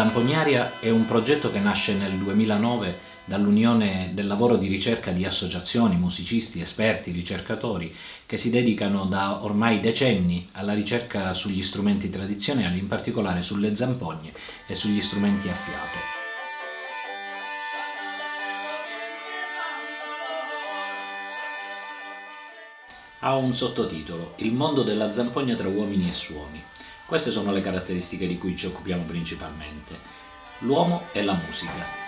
Zampognaria è un progetto che nasce nel 2009 dall'unione del lavoro di ricerca di associazioni, musicisti, esperti, ricercatori che si dedicano da ormai decenni alla ricerca sugli strumenti tradizionali, in particolare sulle zampogne e sugli strumenti a fiato. Ha un sottotitolo: Il mondo della zampogna tra uomini e suoni. Queste sono le caratteristiche di cui ci occupiamo principalmente: l'uomo e la musica.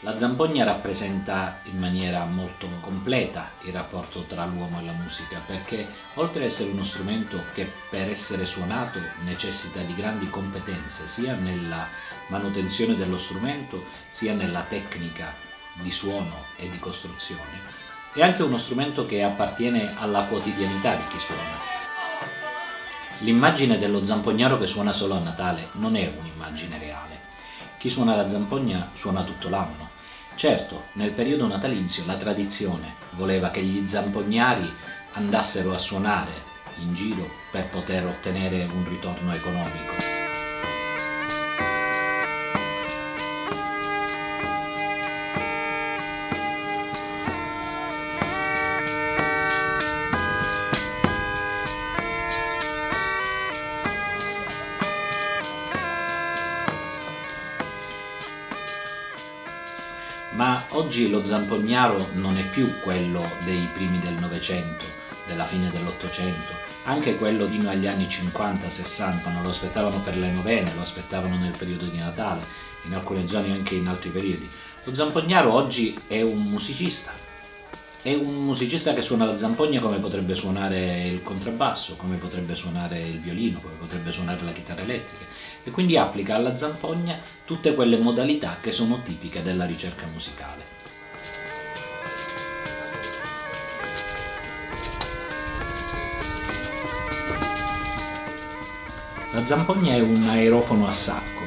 La zampogna rappresenta in maniera molto completa il rapporto tra l'uomo e la musica, perché oltre ad essere uno strumento che per essere suonato necessita di grandi competenze sia nella manutenzione dello strumento sia nella tecnica di suono e di costruzione, è anche uno strumento che appartiene alla quotidianità di chi suona. L'immagine dello zampognaro che suona solo a Natale non è un'immagine reale. Chi suona la zampogna suona tutto l'anno. Certo, nel periodo natalizio la tradizione voleva che gli zampognari andassero a suonare in giro per poter ottenere un ritorno economico. Ma oggi lo zampognaro non è più quello dei primi del Novecento, della fine dell'Ottocento, anche quello fino agli anni 50-60, non lo aspettavano per le novene, lo aspettavano nel periodo di Natale, in alcune zone anche in altri periodi. Lo zampognaro oggi è un musicista che suona la zampogna come potrebbe suonare il contrabbasso, come potrebbe suonare il violino, come potrebbe suonare la chitarra elettrica, e quindi applica alla zampogna tutte quelle modalità che sono tipiche della ricerca musicale. La zampogna è un aerofono a sacco,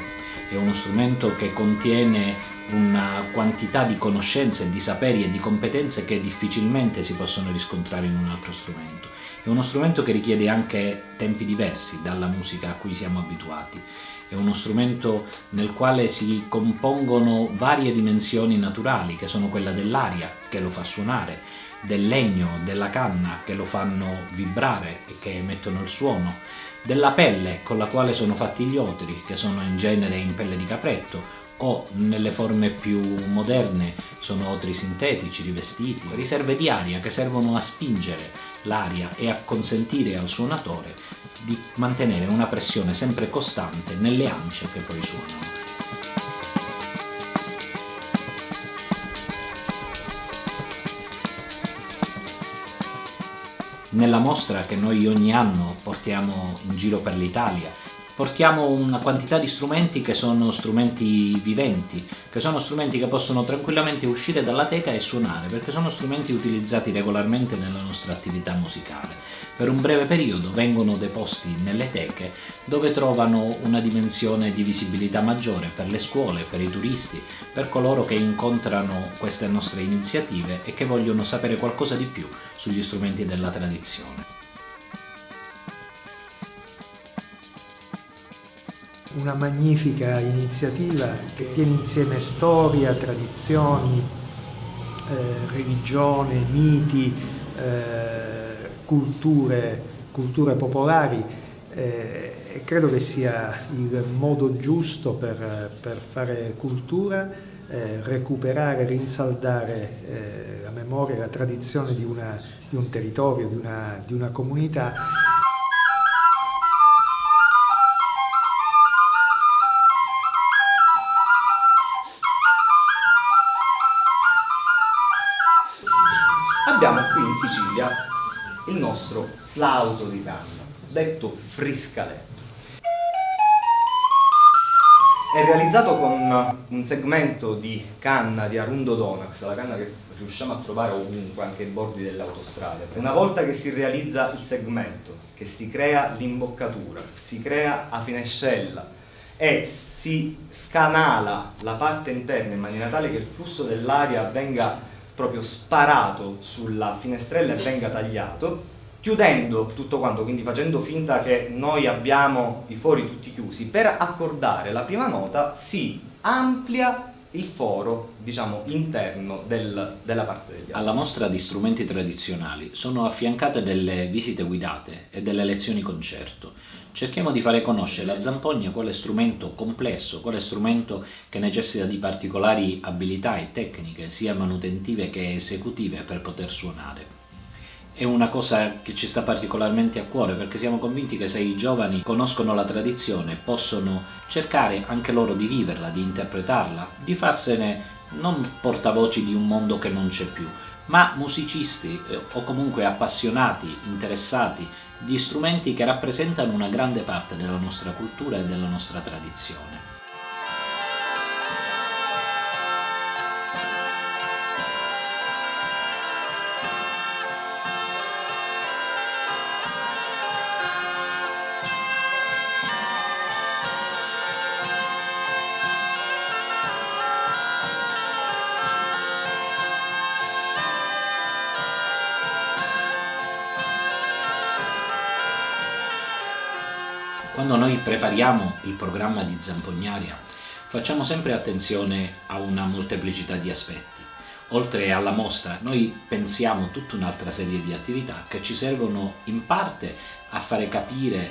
è uno strumento che contiene una quantità di conoscenze, di saperi e di competenze che difficilmente si possono riscontrare in un altro strumento. È uno strumento che richiede anche tempi diversi dalla musica a cui siamo abituati. È uno strumento nel quale si compongono varie dimensioni naturali, che sono quella dell'aria che lo fa suonare, del legno, della canna che lo fanno vibrare e che emettono il suono, della pelle con la quale sono fatti gli otri, che sono in genere in pelle di capretto, o nelle forme più moderne sono otri sintetici rivestiti, riserve di aria che servono a spingere l'aria e a consentire al suonatore di mantenere una pressione sempre costante nelle ance che poi suonano. Nella mostra che noi ogni anno portiamo in giro per l'Italia, portiamo una quantità di strumenti che sono strumenti viventi, che sono strumenti che possono tranquillamente uscire dalla teca e suonare, perché sono strumenti utilizzati regolarmente nella nostra attività musicale. Per un breve periodo vengono deposti nelle teche, dove trovano una dimensione di visibilità maggiore per le scuole, per i turisti, per coloro che incontrano queste nostre iniziative e che vogliono sapere qualcosa di più sugli strumenti della tradizione. Una magnifica iniziativa che tiene insieme storia, tradizioni, religione, miti, culture popolari, e credo che sia il modo giusto per fare cultura, recuperare, rinsaldare la memoria e la tradizione di un territorio, di una comunità. Abbiamo qui in Sicilia il nostro flauto di canna, detto friscaletto. È realizzato con un segmento di canna di Arundo Donax, la canna che riusciamo a trovare ovunque, anche ai bordi delle autostrade. Una volta che si realizza il segmento, che si crea l'imboccatura, si crea la finescella e si scanala la parte interna in maniera tale che il flusso dell'aria venga proprio sparato sulla finestrella e venga tagliato, chiudendo tutto quanto, quindi facendo finta che noi abbiamo i fori tutti chiusi. Per accordare la prima nota si amplia il foro, diciamo, interno della parte degli altri. Alla mostra di strumenti tradizionali sono affiancate delle visite guidate e delle lezioni concerto. Cerchiamo di fare conoscere la zampogna quale strumento complesso, quale strumento che necessita di particolari abilità e tecniche, sia manutentive che esecutive, per poter suonare. È una cosa che ci sta particolarmente a cuore, perché siamo convinti che se i giovani conoscono la tradizione possono cercare anche loro di viverla, di interpretarla, di farsene non portavoci di un mondo che non c'è più, ma musicisti o comunque appassionati, interessati di strumenti che rappresentano una grande parte della nostra cultura e della nostra tradizione. Quando noi prepariamo il programma di Zampognaria facciamo sempre attenzione a una molteplicità di aspetti. Oltre alla mostra, noi pensiamo tutta un'altra serie di attività che ci servono in parte a fare capire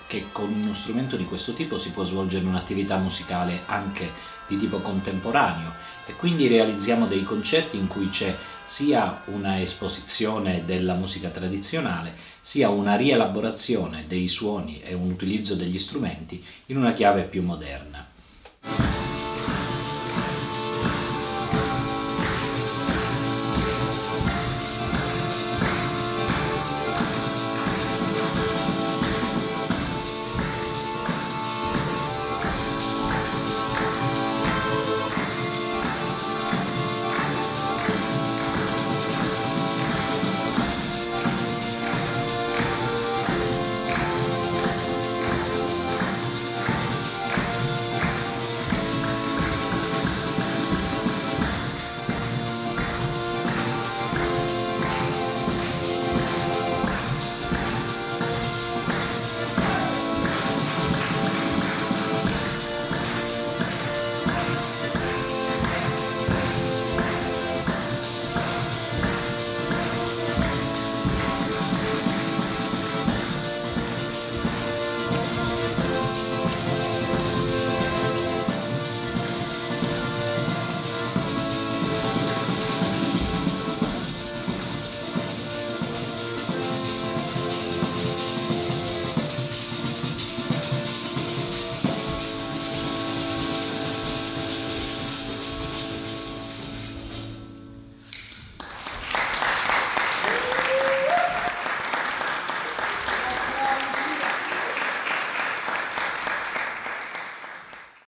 che con uno strumento di questo tipo si può svolgere un'attività musicale anche di tipo contemporaneo, e quindi realizziamo dei concerti in cui c'è sia una esposizione della musica tradizionale, sia una rielaborazione dei suoni e un utilizzo degli strumenti in una chiave più moderna.